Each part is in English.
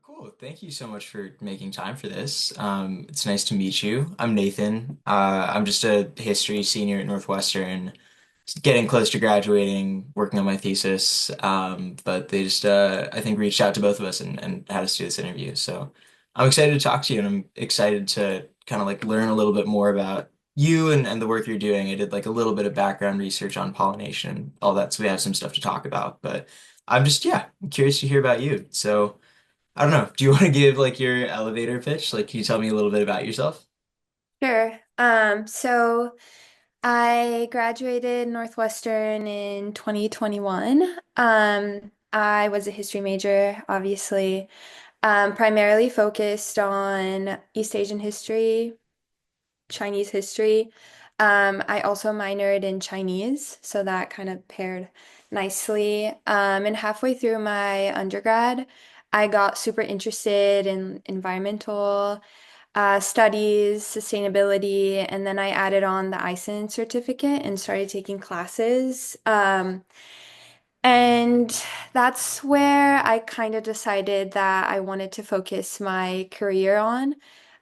Cool. Thank you so much for making time for this. It's nice to meet you. I'm Nathan. I'm just a history senior at Northwestern, getting close to graduating, working on my thesis. But they just, I think, reached out to both of us and had us do this interview. So I'm excited to talk to you, and I'm excited to kind of like learn a little bit more about you and the work you're doing. I did like a little bit of background research on pollination and all that, so we have some stuff to talk about. But I'm curious to hear about you. So. I don't know. Do you want to give like your elevator pitch? Like, can you tell me a little bit about yourself? Sure. So I graduated Northwestern in 2021. I was a history major, obviously, primarily focused on East Asian history, Chinese history. I also minored in Chinese, so that kind of paired nicely. And halfway through my undergrad, I got super interested in environmental studies, sustainability, and then I added on the ISIN certificate and started taking classes. And that's where I kind of decided that I wanted to focus my career on.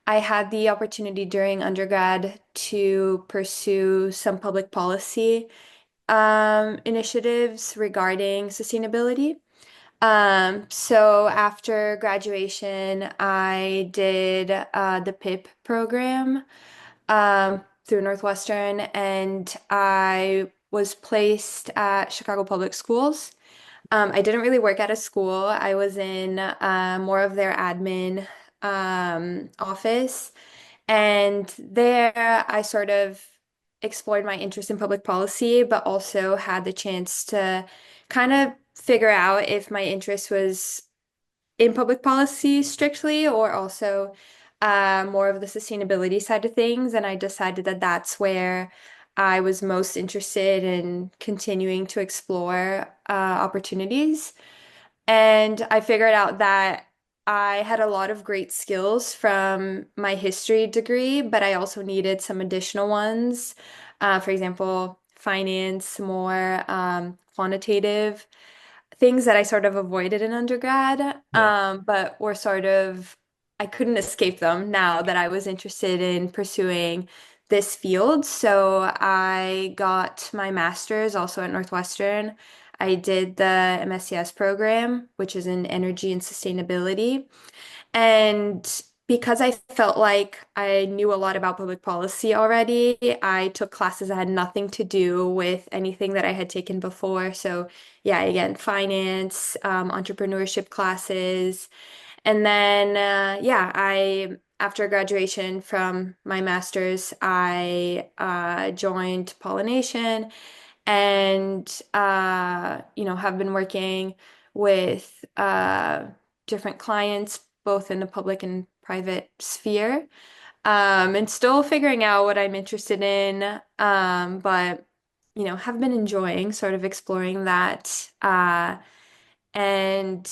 I had the opportunity during undergrad to pursue some public policy initiatives regarding sustainability. So after graduation, I did the PIP program through Northwestern, and I was placed at Chicago Public Schools. I didn't really work at a school. I was in more of their admin office. And there I sort of explored my interest in public policy, but also had the chance to kind of figure out if my interest was in public policy strictly or also more of the sustainability side of things. And I decided that that's where I was most interested in continuing to explore opportunities. And I figured out that I had a lot of great skills from my history degree, but I also needed some additional ones. For example, finance, more quantitative things that I sort of avoided in undergrad, Yeah. but were sort of, I couldn't escape them now that I was interested in pursuing this field. So I got my master's also at Northwestern. I did the MSCS program, which is in energy and sustainability. And because I felt like I knew a lot about public policy already, I took classes that had nothing to do with anything that I had taken before. So, yeah, again, finance, entrepreneurship classes. And then, after graduation from my master's, I joined Pollination and, have been working with different clients, both in the public and private sphere, and still figuring out what I'm interested in. But, have been enjoying sort of exploring that. And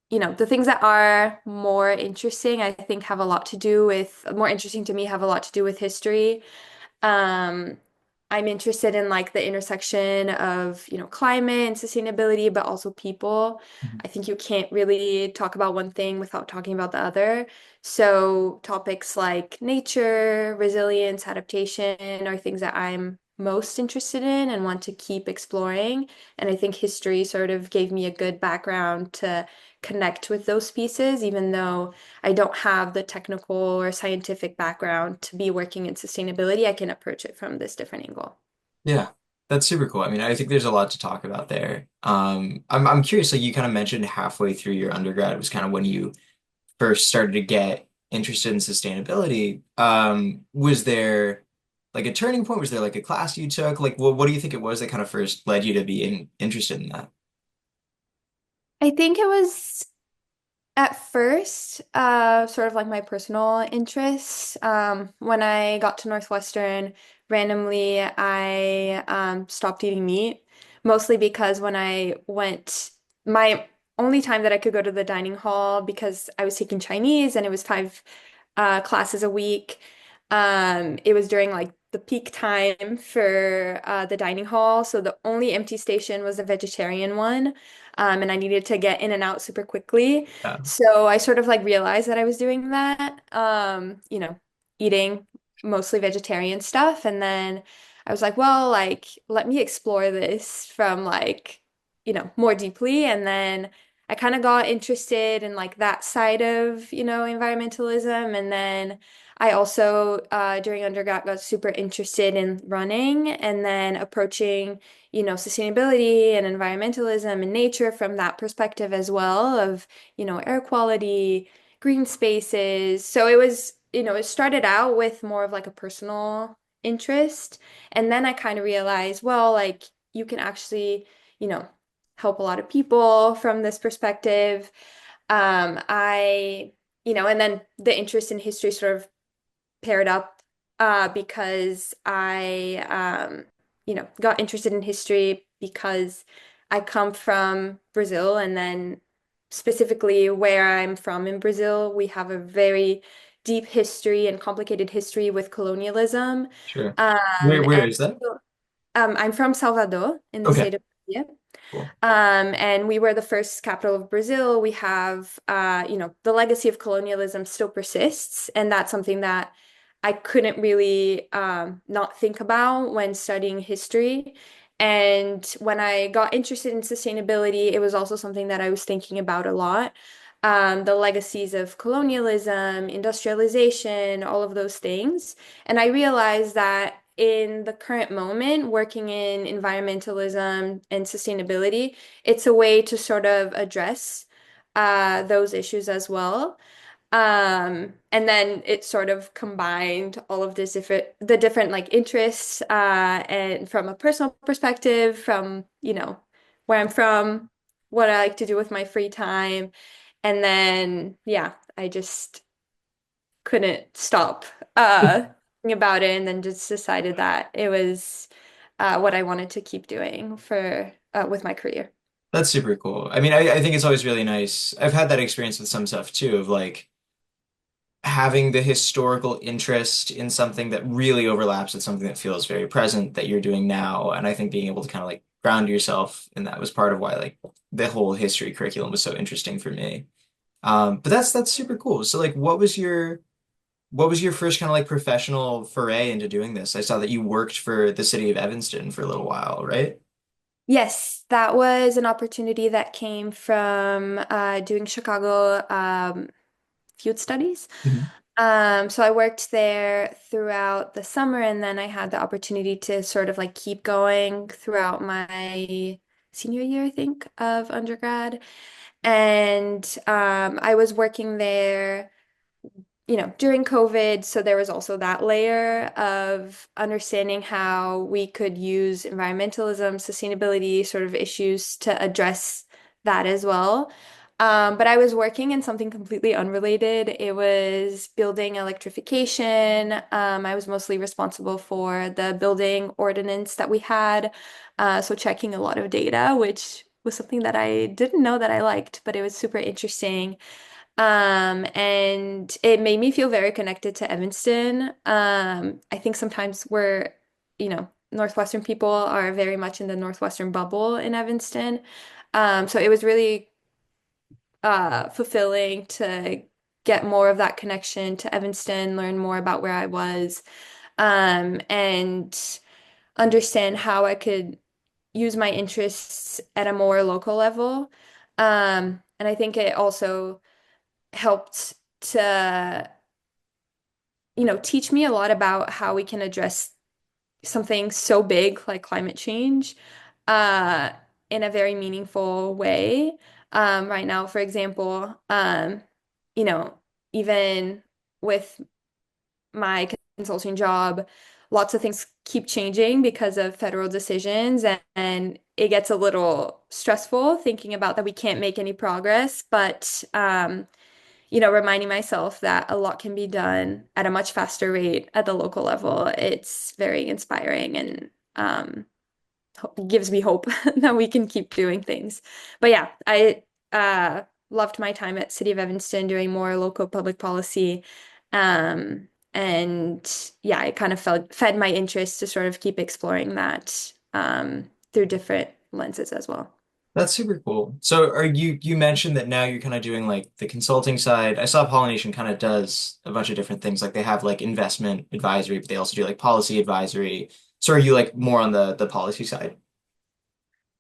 the things that are more interesting, I think, have a lot to do with, more interesting to me, have a lot to do with history. Um, I'm interested in like the intersection of, climate and sustainability, but also people. Mhm. I think you can't really talk about one thing without talking about the other. So topics like nature, resilience, adaptation are things that I'm most interested in and want to keep exploring. And I think history sort of gave me a good background to connect with those pieces, even though I don't have the technical or scientific background to be working in sustainability. I can approach it from this different angle. Yeah. That's super cool. I mean, I think there's a lot to talk about there. I'm curious, like you kind of mentioned halfway through your undergrad was kind of when you first started to get interested in sustainability. Was there like a turning point? Was there like a class you took? Like, what do you think it was that kind of first led you to being interested in that? I think it was at first, sort of like my personal interests. When I got to Northwestern, randomly, I stopped eating meat, mostly because when I went, my only time that I could go to the dining hall because I was taking Chinese and it was five classes a week. It was during like the peak time for the dining hall, so the only empty station was the vegetarian one. and I needed to get in and out super quickly. Yeah, So I sort of like realized that I was doing that, eating mostly vegetarian stuff. And then I was like, well, like, let me explore this from like, more deeply. And then I kind of got interested in like that side of, environmentalism. And then I also, during undergrad, got super interested in running and then approaching, sustainability and environmentalism and nature from that perspective as well of, air quality, green spaces. So it was, it started out with more of like a personal interest. And then I kind of realized, well, like you can actually, you know, help a lot of people from this perspective. And then the interest in history sort of paired up because I got interested in history because I come from Brazil, and then specifically where I'm from in Brazil, we have a very deep history and complicated history with colonialism. sure. Where And is that? I'm from Salvador in the Okay, state of Bahia. cool. And we were the first capital of Brazil. We have, the legacy of colonialism still persists, and that's something that I couldn't really not think about when studying history. And when I got interested in sustainability, it was also something that I was thinking about a lot. The legacies of colonialism, industrialization, all of those things. And I realized that in the current moment, working in environmentalism and sustainability, it's a way to sort of address those issues as well. And then it sort of combined all of the different like interests, and from a personal perspective, from, where I'm from, what I like to do with my free time. And then, yeah, I just couldn't stop thinking about it, and then just decided that it was what I wanted to keep doing for with my career. That's super cool. I mean, I think it's always really nice. I've had that experience with some stuff too, of like having the historical interest in something that really overlaps with something that feels very present that you're doing now. And I think being able to kind of like ground yourself in that was part of why like the whole history curriculum was so interesting for me. But that's super cool. So like what was your first kind of like professional foray into doing this? I saw that you worked for the city of Evanston for a little while, right? Yes, that was an opportunity that came from doing Chicago field studies. Mhm. So I worked there throughout the summer, and then I had the opportunity to sort of like keep going throughout my senior year, I think, of undergrad. And I was working there, during COVID. So there was also that layer of understanding how we could use environmentalism, sustainability sort of issues to address that as well. But I was working in something completely unrelated. It was building electrification. I was mostly responsible for the building ordinance that we had. So checking a lot of data, which was something that I didn't know that I liked, but it was super interesting. And it made me feel very connected to Evanston. I think sometimes Northwestern people are very much in the Northwestern bubble in Evanston. So it was really fulfilling to get more of that connection to Evanston, learn more about where I was, and understand how I could use my interests at a more local level. And I think it also helped to, teach me a lot about how we can address something so big like climate change uh, in a very meaningful way. Right now, for example, you know, even with my consulting job, lots of things keep changing because of federal decisions, and it gets a little stressful thinking about that we can't make any progress. But reminding myself that a lot can be done at a much faster rate at the local level. It's very inspiring, and gives me hope that we can keep doing things. But yeah, I loved my time at City of Evanston doing more local public policy. And yeah, it kind of fed my interest to sort of keep exploring that through different lenses as well. That's super cool. So are you mentioned that now you're kind of doing like the consulting side. I saw Pollination kind of does a bunch of different things. Like they have like investment advisory, but they also do like policy advisory. So are you like more on the policy side?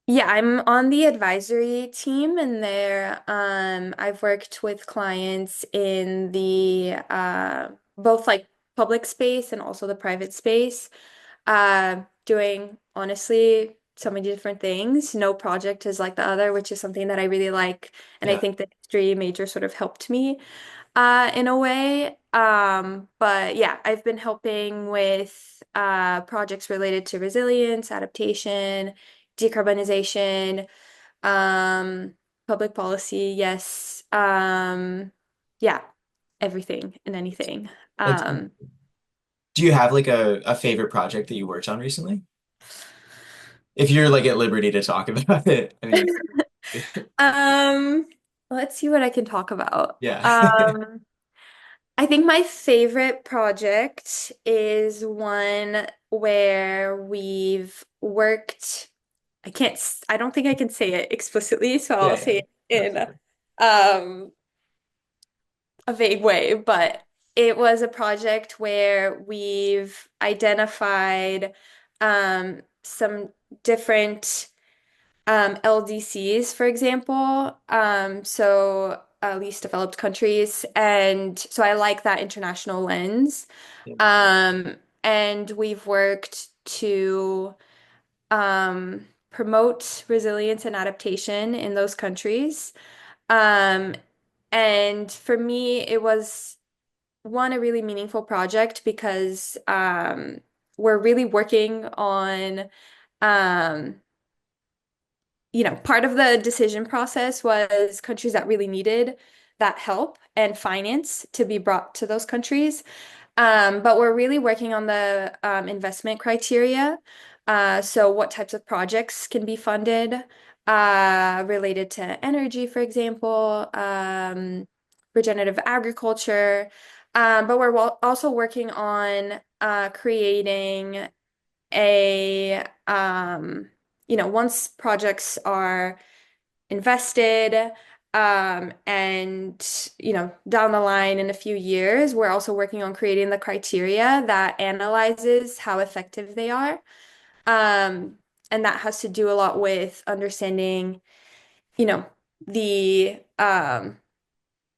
Yeah, I'm on the advisory team and there I've worked with clients in the both like public space and also the private space, doing honestly so many different things. No project is like the other, which is something that I really like. And I Yeah. think the history major sort of helped me in a way. But yeah, I've been helping with projects related to resilience, adaptation, decarbonization, um, public policy, yes. Yeah, everything and anything. That's Um, Do you have like a favorite project that you worked on recently? If you're like at liberty to talk about it. I mean, um, let's see what I can talk about. yeah. I think my favorite project is one where we've worked. I don't think I can say it explicitly, so Yeah, I'll yeah. say it That's in fair. um, a vague way, but it was a project where we've identified some different LDCs, for example, so least developed countries. And so I like that international lens. Yeah. And we've worked to promote resilience and adaptation in those countries. Um, and for me, it was one, a really meaningful project because we're really working on um, part of the decision process was countries that really needed that help and finance to be brought to those countries. But we're really working on the investment criteria. So what types of projects can be funded related to energy, for example, regenerative agriculture. But we're also working on creating a once projects are invested and down the line in a few years, we're also working on creating the criteria that analyzes how effective they are. Um, and that has to do a lot with understanding, you know, the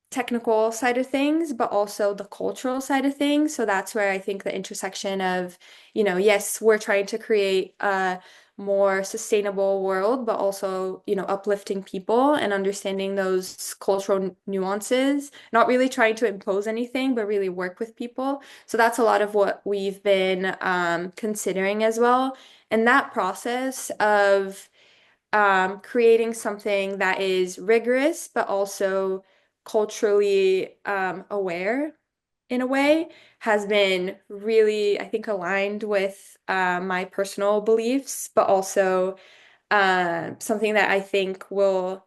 technical side of things, but also the cultural side of things. So that's where I think the intersection of, yes, we're trying to create a more sustainable world, but also, uplifting people and understanding those cultural nuances, not really trying to impose anything, but really work with people. So that's a lot of what we've been considering as well. And that process of creating something that is rigorous, but also culturally aware in a way has been really, I think, aligned with my personal beliefs, but also something that I think will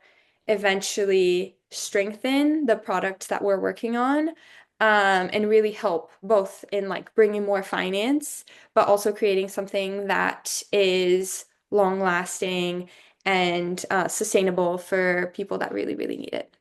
eventually strengthen the product that we're working on, and really help both in like bringing more finance, but also creating something that is long lasting and sustainable for people that really, really need it.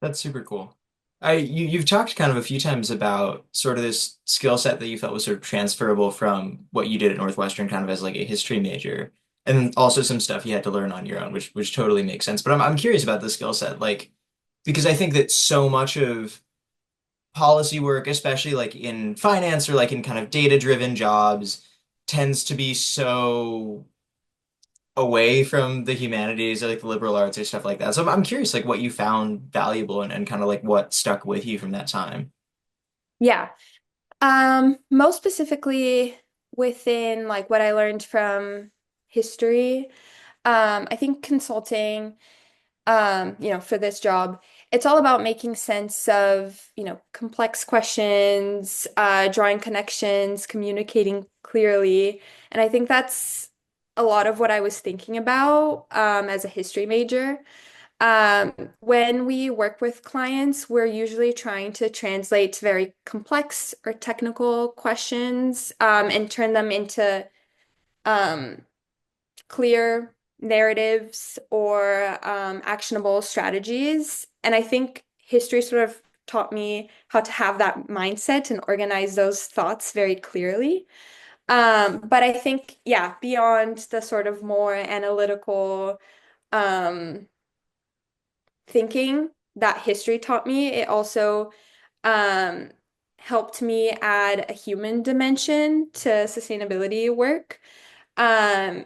That's super cool. You've talked kind of a few times about sort of this skill set that you felt was sort of transferable from what you did at Northwestern kind of as like a history major. And then also some stuff you had to learn on your own, which totally makes sense. But I'm curious about the skill set, like because I think that so much of policy work, especially like in finance or like in kind of data-driven jobs, tends to be so away from the humanities or like the liberal arts or stuff like that. So I'm curious like what you found valuable and kind of like what stuck with you from that time. Yeah. Most specifically within like what I learned from history, I think consulting, for this job, it's all about making sense of, complex questions, drawing connections, communicating clearly. And I think that's a lot of what I was thinking about, as a history major. When we work with clients, we're usually trying to translate very complex or technical questions, and turn them into um, clear narratives or actionable strategies. And I think history sort of taught me how to have that mindset and organize those thoughts very clearly. But I think, yeah, beyond the sort of more analytical um, thinking that history taught me, it also um, helped me add a human dimension to sustainability work. Um,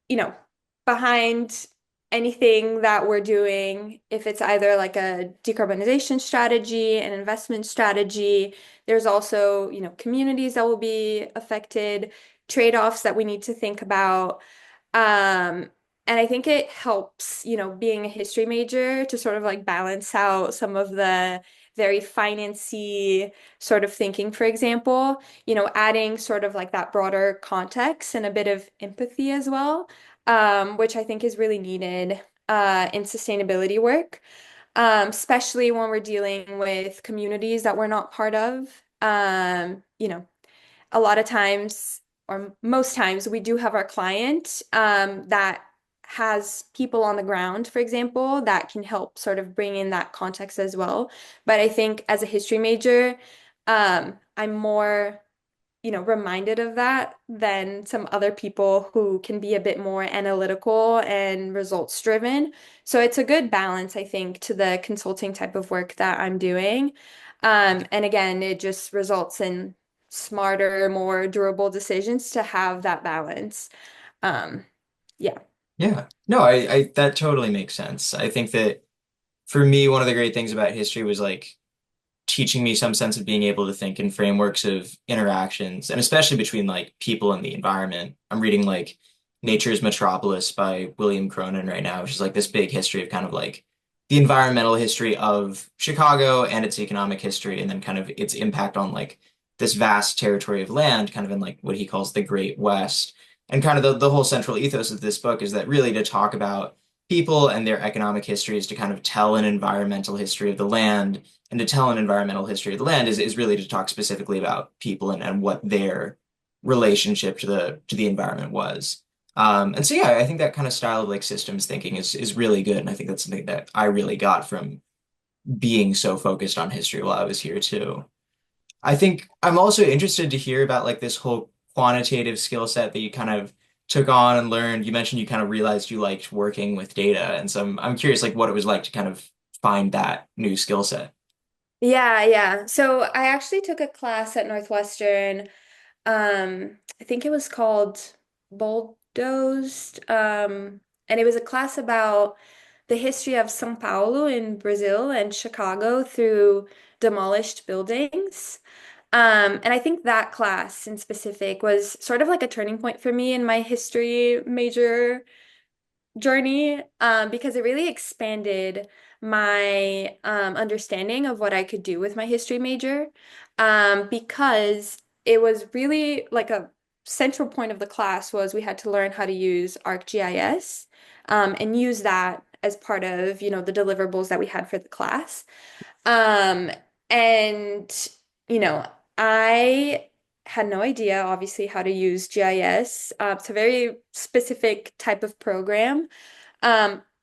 you know, behind anything that we're doing, if it's either like a decarbonization strategy, an investment strategy, there's also, communities that will be affected, trade-offs that we need to think about. Um, and I think it helps, being a history major to sort of like balance out some of the very financy sort of thinking, for example, adding sort of like that broader context and a bit of empathy as well, which I think is really needed in sustainability work, especially when we're dealing with communities that we're not part of. A lot of times, or most times, we do have our client that has people on the ground, for example, that can help sort of bring in that context as well. But I think as a history major, I'm more, reminded of that than some other people who can be a bit more analytical and results driven. So it's a good balance, I think, to the consulting type of work that I'm doing. And again, it just results in smarter, more durable decisions to have that balance. Um, yeah. Yeah. No, I that totally makes sense. I think that for me, one of the great things about history was like teaching me some sense of being able to think in frameworks of interactions, and especially between like people and the environment. I'm reading like Nature's Metropolis by William Cronon right now, which is like this big history of kind of like the environmental history of Chicago and its economic history, and then kind of its impact on like this vast territory of land, kind of in like what he calls the Great West. And kind of the whole central ethos of this book is that really to talk about people and their economic histories to kind of tell an environmental history of the land and to tell an environmental history of the land is really to talk specifically about people and what their relationship to the environment was. And so yeah, I think that kind of style of like systems thinking is really good. And I think that's something that I really got from being so focused on history while I was here too. I think I'm also interested to hear about like this whole quantitative skill set that you kind of took on and learned. You mentioned you kind of realized you liked working with data. And so I'm curious like what it was like to kind of find that new skill set. Yeah, yeah. So I actually took a class at Northwestern. I think it was called Bulldozed. And it was a class about the history of São Paulo in Brazil and Chicago through demolished buildings. And I think that class in specific was sort of like a turning point for me in my history major journey, because it really expanded my understanding of what I could do with my history major, because it was really like a central point of the class was we had to learn how to use ArcGIS, and use that as part of, the deliverables that we had for the class. Um, and, you know, I had no idea, obviously, how to use GIS. It's a very specific type of program.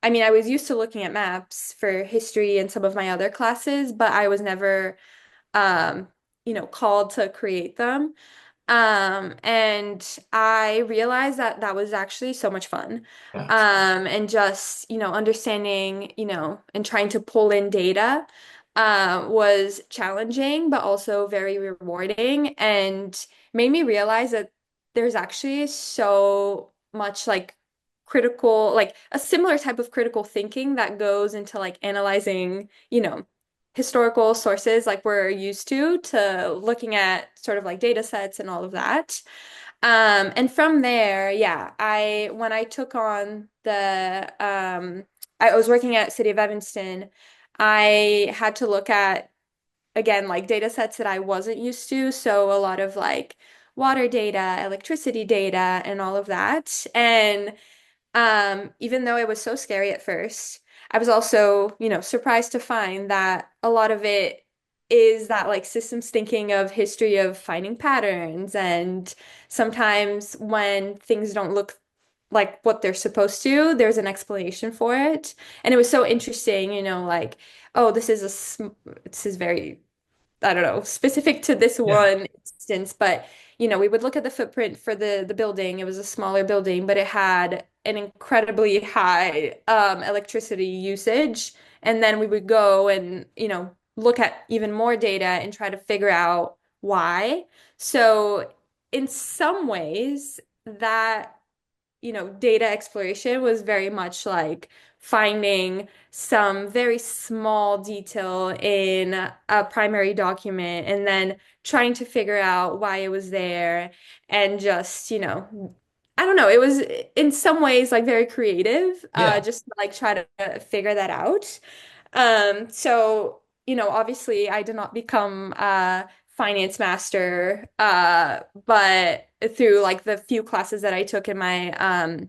I mean, I was used to looking at maps for history and some of my other classes, but I was never, um, called to create them. And I realized that that was actually so much fun. Yeah. And just, understanding, and trying to pull in data, was challenging, but also very rewarding and made me realize that there's actually so much like critical, like a similar type of critical thinking that goes into like analyzing, historical sources like we're used to looking at sort of like data sets and all of that. And from there, yeah, when I took on I was working at City of Evanston, I had to look at, again, like data sets that I wasn't used to. So a lot of like water data, electricity data, and all of that. And even though it was so scary at first, I was also, surprised to find that a lot of it is that like systems thinking of history of finding patterns. And sometimes when things don't look like what they're supposed to. There's an explanation for it. And it was so interesting, like, oh, this is very, I don't know, specific to this Yeah. one instance, but we would look at the footprint for the building. It was a smaller building, but it had an incredibly high electricity usage. And then we would go and, look at even more data and try to figure out why. So in some ways, that data exploration was very much like finding some very small detail in a primary document and then trying to figure out why it was there and just, I don't know, it was in some ways like very creative, Yeah. just to, like try to figure that out. So, obviously I did not become a finance master, but through like the few classes that I took in my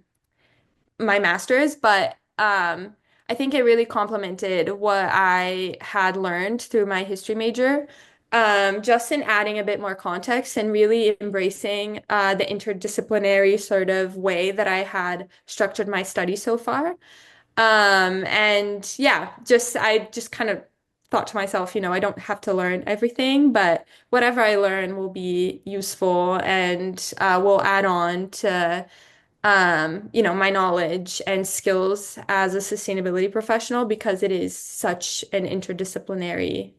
master's, but I think it really complemented what I had learned through my history major. Just in adding a bit more context and really embracing the interdisciplinary sort of way that I had structured my study so far. And yeah, I just kind of thought to myself, I don't have to learn everything, but whatever I learn will be useful and will add on to my knowledge and skills as a sustainability professional because it is such an interdisciplinary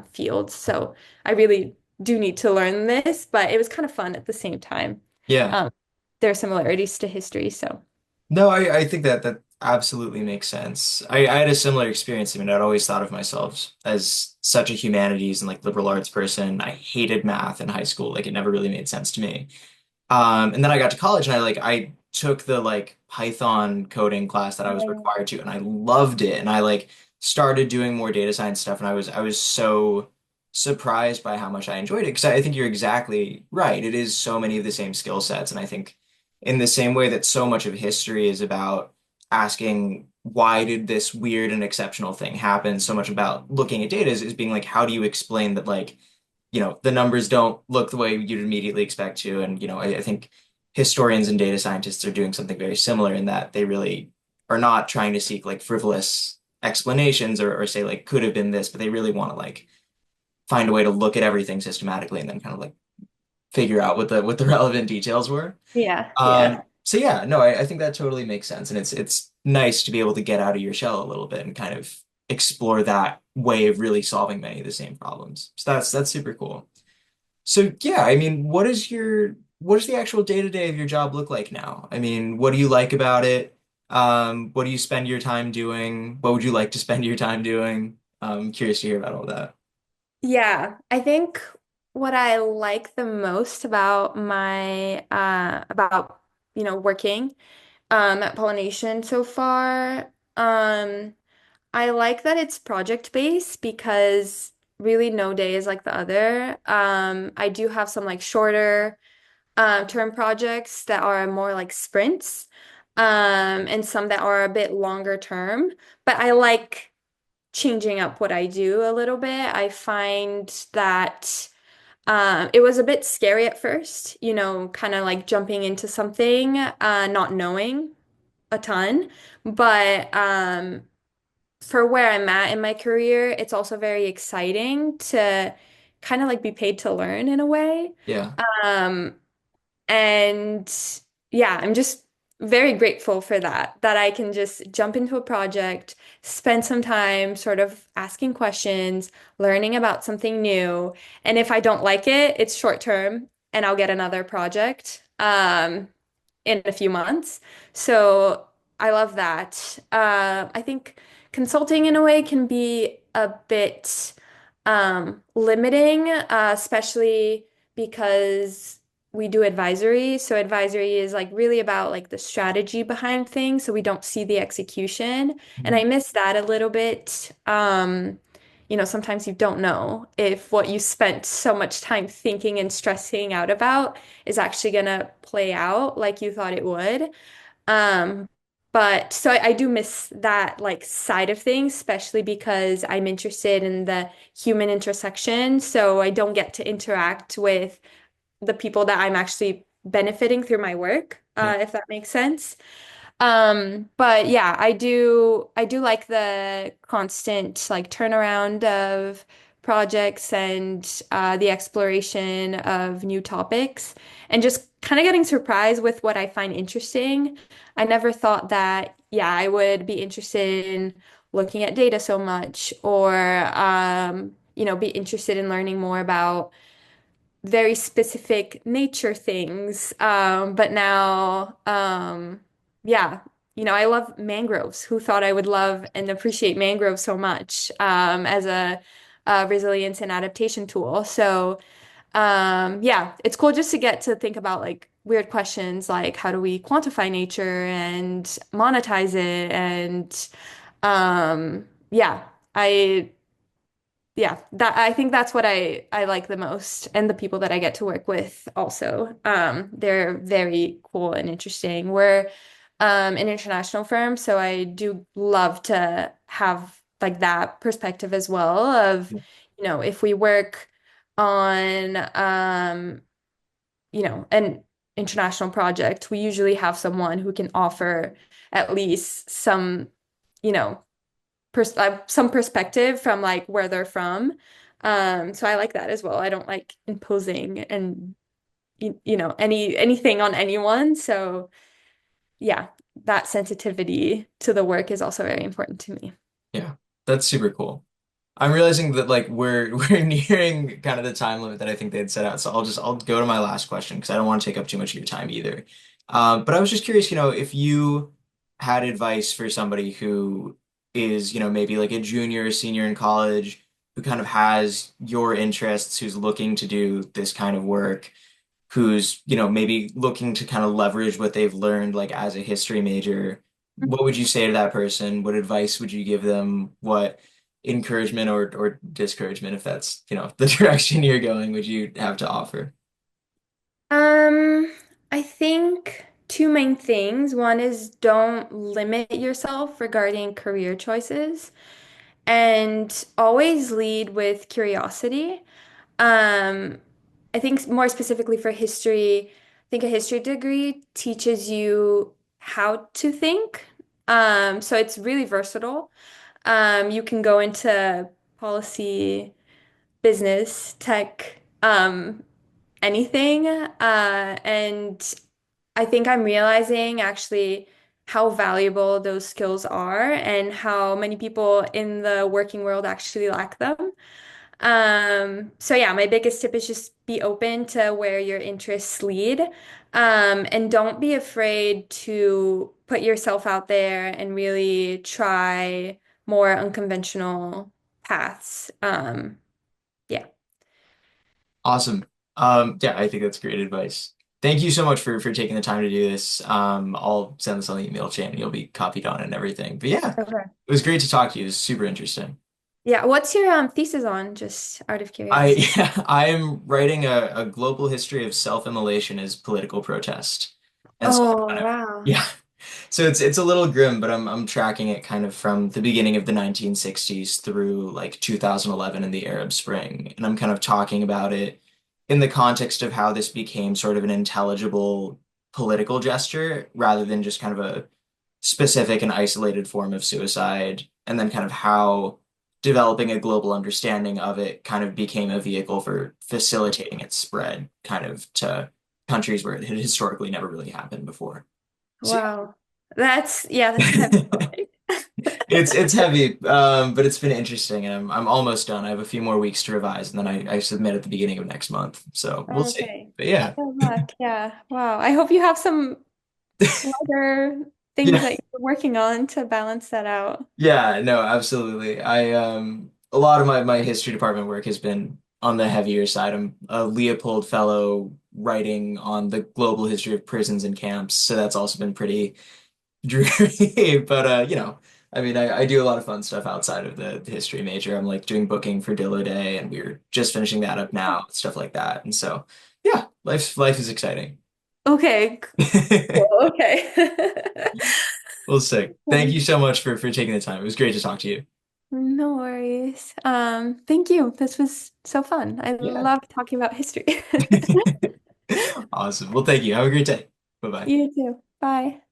field. So I really do need to learn this, but it was kind of fun at the same time. Yeah. Um, there are similarities to history, so No, I think that that absolutely makes sense. I had a similar experience. I mean, I'd always thought of myself as such a humanities and like liberal arts person. I hated math in high school. Like it never really made sense to me. And then I got to college and I took the like Python coding class that I was yeah. required to and I loved it. And I like started doing more data science stuff and I was so surprised by how much I enjoyed it because I think you're exactly right. It is so many of the same skill sets. And I think in the same way that so much of history is about asking why did this weird and exceptional thing happen, so much about looking at data is being like, how do you explain that like the numbers don't look the way you'd immediately expect to. And, I think historians and data scientists are doing something very similar in that they really are not trying to seek like frivolous explanations or say like could have been this, but they really want to like find a way to look at everything systematically and then kind of like figure out what the relevant details were. Yeah, yeah. So yeah, no, I think that totally makes sense. And it's nice to be able to get out of your shell a little bit and kind of explore that way of really solving many of the same problems. So that's super cool. So yeah, I mean, what does the actual day-to-day of your job look like now? I mean, what do you like about it? What do you spend your time doing? What would you like to spend your time doing? I'm curious to hear about all that. Yeah, I think what I like the most about working at Pollination so far, I like that it's project based because really no day is like the other. I do have some like shorter term projects that are more like sprints, and some that are a bit longer term, but I like changing up what I do a little bit. I find that it was a bit scary at first, kind of like jumping into something, not knowing a ton. But for where I'm at in my career, it's also very exciting to kind of like be paid to learn in a way. Yeah. Um, and yeah, I'm just very grateful for that I can just jump into a project, spend some time sort of asking questions, learning about something new. And if I don't like it, it's short term and I'll get another project in a few months. So I love that. I think consulting in a way can be a bit limiting, especially because we do advisory. So advisory is like really about like the strategy behind things. So we don't see the execution. And Mhm. I miss that a little bit. Sometimes you don't know if what you spent so much time thinking and stressing out about is actually gonna play out like you thought it would. Um, but so I do miss that like side of things, especially because I'm interested in the human intersection. So I don't get to interact with the people that I'm actually benefiting through my work. Yeah. if that makes sense. But yeah, I do like the constant like turnaround of projects and the exploration of new topics and just kind of getting surprised with what I find interesting. I never thought that, yeah, I would be interested in looking at data so much or be interested in learning more about very specific nature things. But now, yeah, I love mangroves. Who thought I would love and appreciate mangroves so much as a resilience and adaptation tool? So, yeah, it's cool just to get to think about like weird questions like how do we quantify nature and monetize it? And yeah, I yeah, that I think that's what I like the most, and the people that I get to work with also. They're very cool and interesting. We're an international firm, so I do love to have like that perspective as well of, if we work on an international project, we usually have someone who can offer at least some, you know, some perspective from like where they're from. So I like that as well. I don't like imposing and anything on anyone. So yeah, that sensitivity to the work is also very important to me. Yeah, that's super cool. I'm realizing that like we're nearing kind of the time limit that I think they had set out. So I'll go to my last question because I don't want to take up too much of your time either. But I was just curious, if you had advice for somebody who is, maybe like a junior or senior in college who kind of has your interests, who's looking to do this kind of work, who's, maybe looking to kind of leverage what they've learned like as a history major, what would you say to that person? What advice would you give them? What encouragement or discouragement, if that's, the direction you're going, would you have to offer? Um, I think two main things. One is don't limit yourself regarding career choices and always lead with curiosity. Um, I think more specifically for history, I think a history degree teaches you how to think. So it's really versatile. You can go into policy, business, tech, anything. And I think I'm realizing actually how valuable those skills are and how many people in the working world actually lack them. So yeah, my biggest tip is just be open to where your interests lead. And don't be afraid to put yourself out there and really try more unconventional paths. Yeah. Awesome. Yeah, I think that's great advice. Thank you so much for taking the time to do this. I'll send this on the email chain. You'll be copied on and everything. But yeah, Okay. it was great to talk to you. It was super interesting. Yeah. What's your thesis on? Just out of I curiosity. yeah, I am writing a global history of self-immolation as political protest. And so Oh, kind of wow. yeah. So it's a little grim, but I'm tracking it kind of from the beginning of the 1960s through like 2011 and the Arab Spring. And I'm kind of talking about it in the context of how this became sort of an intelligible political gesture rather than just kind of a specific and isolated form of suicide, and then kind of how developing a global understanding of it kind of became a vehicle for facilitating its spread kind of to countries where it had historically never really happened before. So Wow. That's a heavy yeah. topic. It's heavy, but it's been interesting, and I'm almost done. I have a few more weeks to revise, and then I submit at the beginning of next month. So we'll see. Okay. But yeah, Good luck. Yeah. Wow. I hope you have some other things yeah, that you're working on to balance that out. yeah. No, absolutely. I a lot of my history department work has been on the heavier side. I'm a Leopold Fellow writing on the global history of prisons and camps, so that's also been pretty dreary. But I mean, I do a lot of fun stuff outside of the history major. I'm like doing booking for Dillo Day, and we're just finishing that up now, stuff like that. And so, yeah, life is exciting. Okay. Cool. Okay. Well, sick. Thank Okay. you so much for taking the time. It was great to talk to you. No worries. Thank you. This was so fun. I Yeah. love talking about history. Awesome. Well, thank you. Have a great day. Bye bye. You too. Bye.